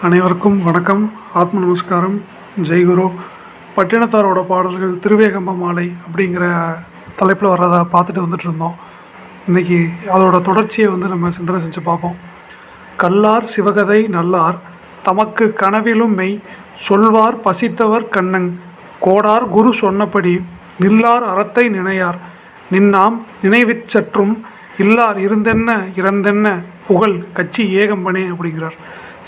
அனைவருக்கும் வணக்கம். ஆத்ம நமஸ்காரம். ஜெய்குரு. பட்டினத்தாரோட பாடல்கள் திருவேகம்ப மாலை அப்படிங்கிற தலைப்பில் வர்றதை பார்த்துட்டு வந்துட்டு இருந்தோம். இன்றைக்கி அதோட தொடர்ச்சியை நம்ம சிந்தனை செஞ்சு பார்ப்போம். கல்லார் சிவகதை நல்லார் தமக்கு கனவிலும் மெய் சொல்வார் பசித்தவர் கண்ணங் கோடார் குரு சொன்னபடி நில்லார் அறத்தை நினையார் நின்னாம் நினைவிற் சற்றும் இல்லார் இருந்தென்ன இறந்தென்ன புகழ் கட்சி ஏகம்பனே அப்படிங்கிறார்.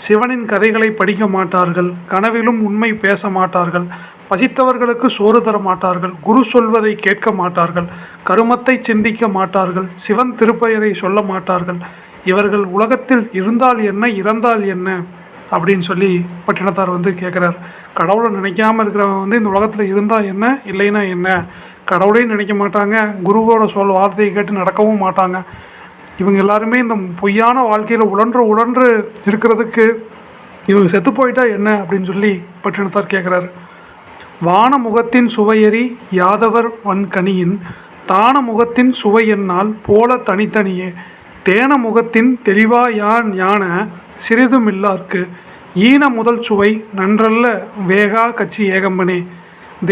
சிவனின் கதைகளை படிக்க மாட்டார்கள், கனவிலும் உண்மை பேச மாட்டார்கள், பசித்தவர்களுக்கு சோறு தர மாட்டார்கள், குரு சொல்வதை கேட்க மாட்டார்கள், கருமத்தை சிந்திக்க மாட்டார்கள், சிவன் திருப்பெயரை சொல்ல மாட்டார்கள். இவர்கள் உலகத்தில் இருந்தால் என்ன இறந்தால் என்ன அப்படின்னு சொல்லி பட்டினத்தார் கேட்குறார். கடவுளை நினைக்காமல் இருக்கிறவங்க இந்த உலகத்தில் இருந்தால் என்ன இல்லைன்னா என்ன, கடவுளையும் நினைக்க மாட்டாங்க, குருவோட வார்த்தையை கேட்டு நடக்கவும் மாட்டாங்க. இவங்க எல்லாருமே இந்த பொய்யான வாழ்க்கையில் உழன்று இருக்கிறதுக்கு இவங்க செத்து போயிட்டா என்ன அப்படின்னு சொல்லி பட்டினத்தார் கேட்குறாரு. வான முகத்தின் சுவையறி யாதவர் வன்கனியின் தான முகத்தின் சுவை என்னால் போல தனித்தனியே தேன முகத்தின் தெளிவா யான் ஞான சிறிதும் இல்லார்க்கு ஈன முதல் சுவை நன்றல்ல வேகா கட்சி ஏகம்பனே.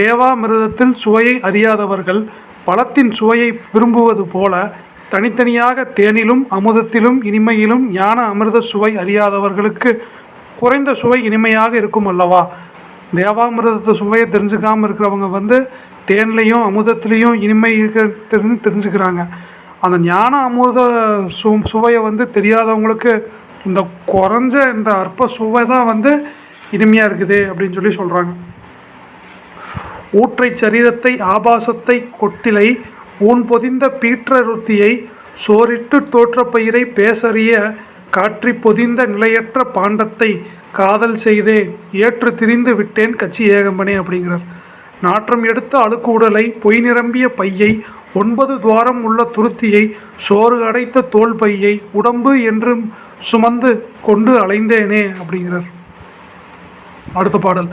தேவாமிர்தத்தில் சுவையை அறியாதவர்கள் பழத்தின் சுவையை விரும்புவது போல தனித்தனியாக தேனிலும் அமுதத்திலும் இனிமையிலும் ஞான அமிர்த சுவை அறியாதவர்களுக்கு குறைந்த சுவை இனிமையாக இருக்கும் அல்லவா. தேவாமிர்தத்தை சுவையை தெரிஞ்சுக்காமல் இருக்கிறவங்க தேன்லேயும் அமுதத்துலேயும் இனிமை தெரிஞ்சுக்கிறாங்க. அந்த ஞான அமுத சுவையை தெரியாதவங்களுக்கு இந்த குறைஞ்ச இந்த அற்ப சுவை தான் இனிமையாக இருக்குது அப்படின்னு சொல்லி சொல்கிறாங்க. ஊற்றை சரீரத்தை ஆபாசத்தை கொட்டிலை ஊன் பொதிந்த பீற்றருத்தியை சோரிட்டு தோற்ற பயிரை பேசறிய காற்றி பொதிந்த நிலையற்ற பாண்டத்தை காதல் செய்தே ஏற்று திரிந்து விட்டேன் கட்சி ஏகம்பனே அப்படிங்கிறார். நாற்றம் எடுத்த அழுக்கு உடலை பொய் நிரம்பிய பையை 9 துவாரம் உள்ள துருத்தியை சோறு அடைத்த தோல் பையை உடம்பு என்று சுமந்து கொண்டு அலைந்தேனே அப்படிங்கிறார். அடுத்த பாடல்.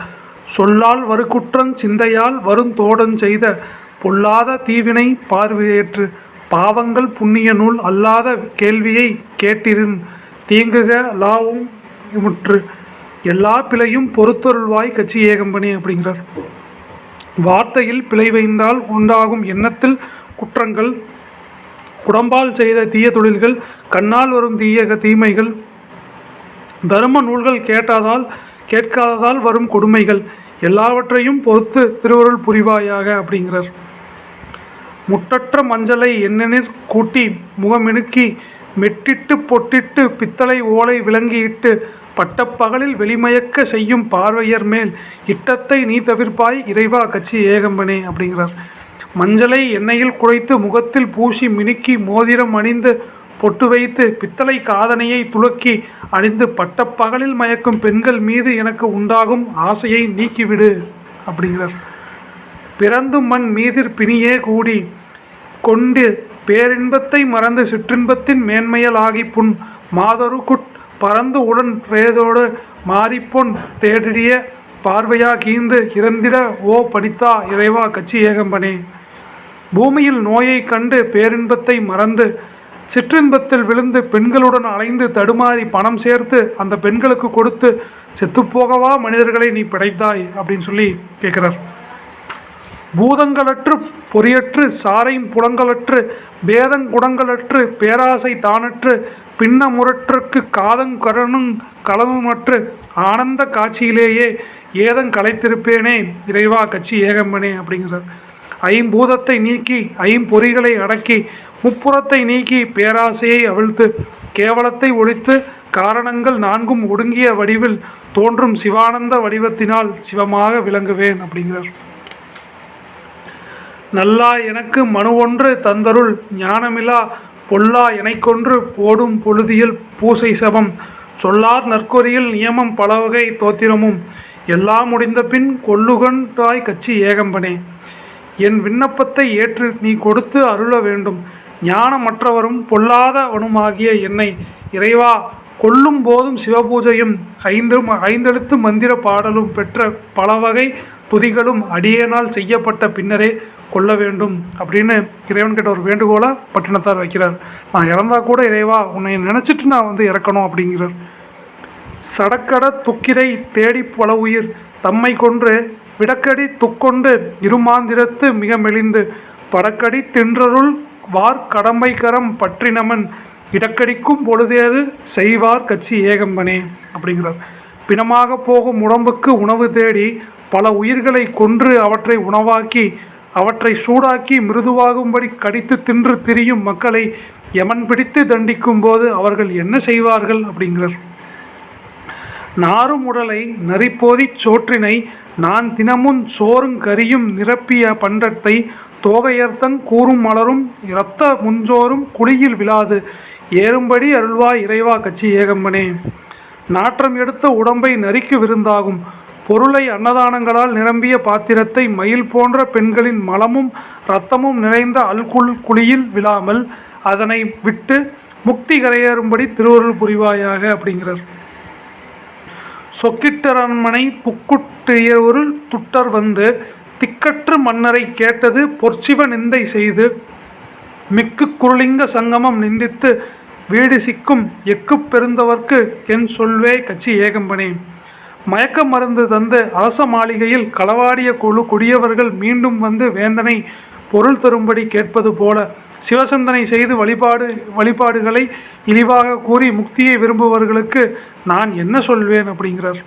சொல்லால் வருக்குற்றங் சிந்தையால் வருந்தோடன் செய்த பொல்லாத தீவினை பார்வையேற்று பாவங்கள் புண்ணிய நூல் அல்லாத கேள்வியை கேட்டிருந் தீங்குக லாவும் முற்று எல்லா பிழையும் பொறுத்தொருள்வாய் கட்சி ஏகம்பனே அப்படிங்கிறார். வார்த்தையில் பிழை வைந்தால் உண்டாகும் எண்ணத்தில் குற்றங்கள், உடம்பால் செய்த தீய தொழில்கள், கண்ணால் வரும் தீமைகள், தர்ம நூல்கள் கேட்காததால் வரும் கொடுமைகள் எல்லாவற்றையும் பொறுத்து திருவருள் புரிவாயாக அப்படிங்கிறார். முட்டற்ற மஞ்சளை எண்ணெனிற் கூட்டி முகமினுக்கி மெட்டிட்டு பொட்டிட்டு பித்தளை ஓலை விளங்கியிட்டு பட்டப்பகலில் வெளிமயக்க செய்யும் பார்வையர் மேல் இட்டத்தை நீ தவிர்ப்பாய் இறைவா கட்சி ஏகம்பனே அப்படிங்கிறார். மஞ்சளை எண்ணெயில் குழைத்து முகத்தில் பூசி மினுக்கி மோதிரம் அணிந்து பொட்டு வைத்து பித்தளை காதனையை துளக்கி அணிந்து பட்டப்பகலில் மயக்கும் பெண்கள் மீது எனக்கு உண்டாகும் ஆசையை நீக்கிவிடு அப்படிங்கிறார். பிறந்து மண் மீதிற் பிணியே கூடி கொண்டு பேரின்பத்தை மறந்து சிற்றின்பத்தின் மேன்மையல் ஆகி புண் மாதொரு குட் பறந்து உடன் ரேதோடு மாறிப்பொன் தேடிய பார்வையா கீந்து இறந்திட ஓ படித்தா இறைவா கட்சி ஏகம்பனே. பூமியில் நோயை கண்டு பேரின்பத்தை மறந்து சிற்றின்பத்தில் விழுந்து பெண்களுடன் அலைந்து தடுமாறி பணம் சேர்த்து அந்த பெண்களுக்கு கொடுத்து செத்துப்போகவா மனிதர்களை நீ படைத்தாய் அப்படின்னு சொல்லி கேட்குறார். பூதங்களற்று பொறியற்று சாரையும் புலங்களற்று பேதங்குடங்களற்று பேராசை தானற்று பின்ன முரற்றுக்கு காதங்கரனும் களவுமற்று ஆனந்த காட்சியிலேயே ஏதங்களைத்திருப்பேனே இறைவா கட்சி ஏகம்பனே அப்படிங்கிறார். ஐம்பூதத்தை நீக்கி ஐம்பொறிகளை அடக்கி முப்புறத்தை நீக்கி பேராசையை அவிழ்த்து கேவலத்தை ஒழித்து காரணங்கள் 4ம் ஒடுங்கிய வடிவில் தோன்றும் சிவானந்த வடிவத்தினால் சிவமாக விளங்குவேன் அப்படிங்கிறார். நல்லா எனக்கு மனு ஒன்று தந்தருள் ஞானமிலா பொல்லா எனைக்கொன்று போடும் பொழுதியில் பூசை சபம் சொல்லார் நற்கொரியில் நியமம் பலவகை தோத்திரமும் எல்லாம் முடிந்த பின் கொல்லுகண்டாய் கட்சி ஏகம்பனே. என் விண்ணப்பத்தை ஏற்று நீ கொடுத்து அருள வேண்டும் ஞானமற்றவரும் பொல்லாதவனுமாகிய என்னை இறைவா கொல்லும் போதும் சிவபூஜையும் 5 மந்திர பாடலும் பெற்ற பலவகை துதிகளும் அடியேனால் செய்யப்பட்ட பின்னரே கொள்ள வேண்டும் அப்படின்னு இறைவன்கிட்ட ஒரு வேண்டுகோளை பட்டினத்தார் வைக்கிறார். நான் இறந்தா கூட இறைவா உன்னை நினச்சிட்டு நான் இறக்கணும் அப்படிங்கிறார். சடக்கட துக்கிரை தேடிப் பல உயிர் தம்மை கொன்று விடக்கடி துக்கொண்டு இருமாந்திரத்து மிக மெலிந்து படக்கடி தின்றருள் வார் கடம்பை கரம் பற்றினமன் இடக்கடிக்கும் பொழுதேது செய்வார் கட்சி ஏகம்பனே அப்படிங்கிறார். பிணமாக போகும் உடம்புக்கு உணவு தேடி பல உயிர்களை கொன்று அவற்றை உணவாக்கி அவற்றை சூடாக்கி மிருதுவாகும்படி கடித்து தின்று திரியும் மக்களை யமன் பிடித்து தண்டிக்கும் போது அவர்கள் என்ன செய்வார்கள் அப்படிங்கிறார். நாரும் உடலை நரிப்போதிச் சோற்றினை நான் தினமும் சோறும் கரியும் நிரப்பிய பண்டத்தை தோகையர்த்தன் கூறும் மலரும் இரத்த முஞ்சோறும் குழியில் விழாது ஏறும்படி அருள்வாய் இறைவா கட்சி ஏகம்பனே. நாற்றம் எடுத்த உடம்பை நரிக்கு விருந்தாகும் பொருளை அன்னதானங்களால் நிரம்பிய பாத்திரத்தை மயில் போன்ற பெண்களின் மலமும் இரத்தமும் நிறைந்த குழியில் விழாமல் அதனை விட்டு முக்தி கரையேறும்படி திருவருள் புரிவாயாக அப்படிங்கிறார். சொக்கிட்டரண்மனை புக்குட்டியொரு துட்டர் வந்து திக்கற்று மன்னரை கேட்டது பொற்சிவ நிந்தை செய்து மிக்கு குருலிங்க சங்கமம் நிந்தித்து வீடு சிக்கும் எக்கு பெருந்தவர்க்கு என் சொல்வே கட்சி ஏகம்பனே. மயக்க மருந்து தந்து அரச மாளிகையில் களவாடிய கொடியவர்கள் மீண்டும் வந்து வேந்தனை பொருள் தரும்படி கேட்பது போல சிவசந்தனை செய்து வழிபாடுகளை இழிவாக கூறி முக்தியை விரும்புபவர்களுக்கு நான் என்ன சொல்வேன் அப்படிங்கிறார்.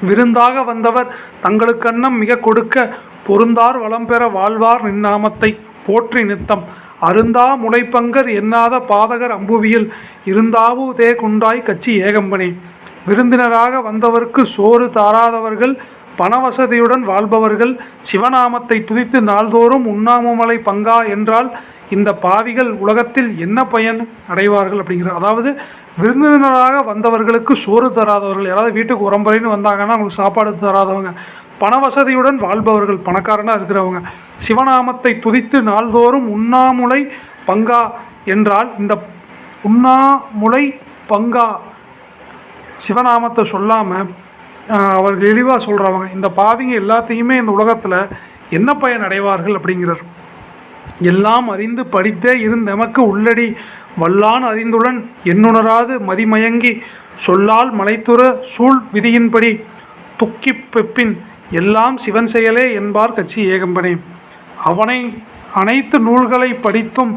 விருந்தாக வந்தவர் தங்களுக்கு அன்னம் மிக கொடுக்க பொருந்தார் வளம் பெற வாழ்வார் நின்னாமத்தை போற்றி நித்தம் அருந்தா முளைப்பங்கர் எண்ணாத பாதகர் அம்புவியில் இருந்தாவு தே குண்டாய் கட்சி ஏகம்பனே. விருந்தினராக வந்தவருக்கு சோறு தாராதவர்கள் பணவசதியுடன் வாழ்பவர்கள் சிவநாமத்தை துதித்து நாள்தோறும் உண்ணாமலை பங்கா என்றால் இந்த பாவிகள் உலகத்தில் என்ன பயன் அடைவார்கள் அப்படிங்கிறார். அதாவது விருந்தினராக வந்தவர்களுக்கு சோறு தராதவர்கள், யாராவது வீட்டுக்கு உரம்பரைன்னு வந்தாங்கன்னா அவங்களுக்கு சாப்பாடு தராதவங்க, பண வசதியுடன் வாழ்பவர்கள் பணக்காரனாக இருக்கிறவங்க, சிவநாமத்தை துதித்து நாள்தோறும் உண்ணாமுலை பங்கா என்றால் இந்த உண்ணாமுலை பங்கா சிவநாமத்தை சொல்லாமல் அவர்கள் இழிவாக சொல்கிறவங்க இந்த பாவிங்க எல்லாத்தையுமே இந்த உலகத்தில் என்ன பயன் அடைவார்கள் அப்படிங்கிறார். எல்லாம் அறிந்து படித்தே இருந்தெமக்கு உள்ளடி வல்லான் அறிந்துடன் எண்ணுணராது மதிமயங்கி சொல்லால் மலைத்துற சூழ் விதியின்படி துக்கி பெப்பின் எல்லாம் சிவன் செயலே என்பார் கட்சி ஏகம்பனே. அவனை அனைத்து நூல்களை படித்தும்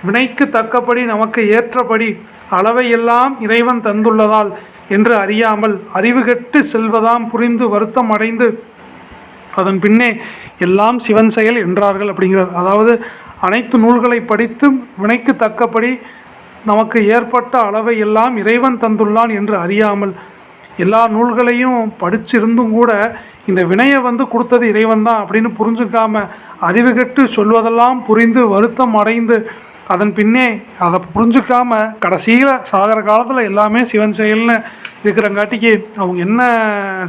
வினைக்கு தக்கபடி நமக்கு ஏற்றபடி அளவையெல்லாம் இறைவன் தந்துள்ளதால் என்று அறியாமல் அறிவுகெட்டு செல்வதாம் புரிந்து வருத்தம் அடைந்து அதன் பின்னே எல்லாம் சிவன் செயல் என்றார்கள் அப்படிங்கிறார். அதாவது அனைத்து நூல்களை படித்தும் வினைக்கு தக்கபடி நமக்கு ஏற்பட்ட அளவை எல்லாம் இறைவன் தந்துள்ளான் என்று அறியாமல் எல்லா நூல்களையும் படிச்சிருந்தும் கூட இந்த வினையை கொடுத்தது இறைவன் தான் அப்படின்னு புரிஞ்சுக்காம அறிவுகெட்டு சொல்வதெல்லாம் புரிந்து வருத்தம் அடைந்து அதன் பின்னே அதை புரிஞ்சுக்காம கடைசியில் சாகர காலத்தில் எல்லாமே சிவன் செயல்னு இருக்கிறங்காட்டிக்கு அவங்க என்ன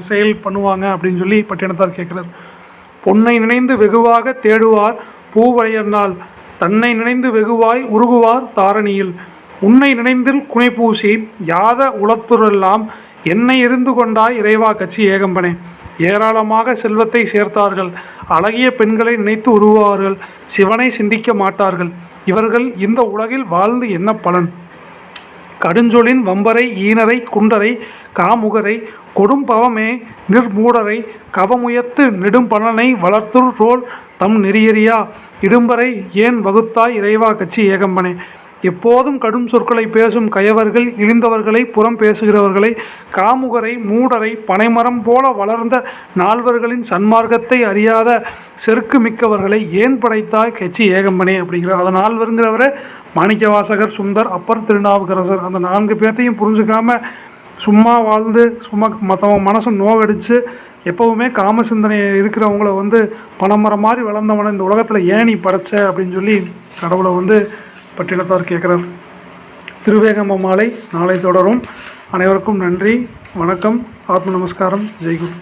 செயல் பண்ணுவாங்க அப்படின்னு சொல்லி பட்டினத்தார் கேட்குறார். பொன்னை நினைந்து வெகுவாக தேடுவார் பூவளையர்னால் தன்னை நினைந்து வெகுவாய் உருகுவார் தாரணியில் உன்னை நினைந்தில் குனைப்பூசி யாத உளத்துரெல்லாம் என்னை எரிந்து கொண்டாய் இறைவா கட்சி ஏகம்பனே. ஏராளமாக செல்வத்தை சேர்த்தார்கள், அழகிய பெண்களை நினைத்து உருவார்கள், சிவனை சிந்திக்க மாட்டார்கள். இவர்கள் இந்த உலகில் வாழ்ந்து என்ன பலன்? கடுஞ்சொலின் வம்பரை ஈனரை குண்டரை காமுகரை கொடும் பவமே நிர்மூடரை கவமுயத்து நெடும் பலனை வளர்த்துர் ரோல் தம் நெறியறியா இடும்பரை ஏன் வகுத்தாய் இறைவா கட்சி ஏகம்பனே. எப்போதும் கடும் சொற்களை பேசும் கயவர்கள் இழிந்தவர்களை புறம் பேசுகிறவர்களை காமுகரை மூடரை பனைமரம் போல வளர்ந்த நால்வர்களின் சன்மார்க்கத்தை அறியாத செருக்கு மிக்கவர்களை ஏன் படைத்தாய் கட்சி ஏகம்பனே அப்படிங்கிறார். அந்த நால்வருங்கிறவரை மாணிக்கவாசகர், சுந்தர், அப்பர், திருநாவுக்கரசர். அந்த 4 பேர்த்தையும் புரிஞ்சுக்காம சும்மா வாழ்ந்து சும்மா மற்றவங்க மனசை நோகடிச்சு எப்போவுமே காம சிந்தனை இருக்கிறவங்கள பனைமரம் மாதிரி வளர்ந்தவனை இந்த உலகத்தில் ஏன் நீ படைச்ச அப்படின்னு சொல்லி கடவுளை பட்டினத்தார் கேட்குறார். திருவேகம்ப மாலை நாளை தொடரும். அனைவருக்கும் நன்றி, வணக்கம், ஆத்ம நமஸ்காரம், ஜெய்குரு.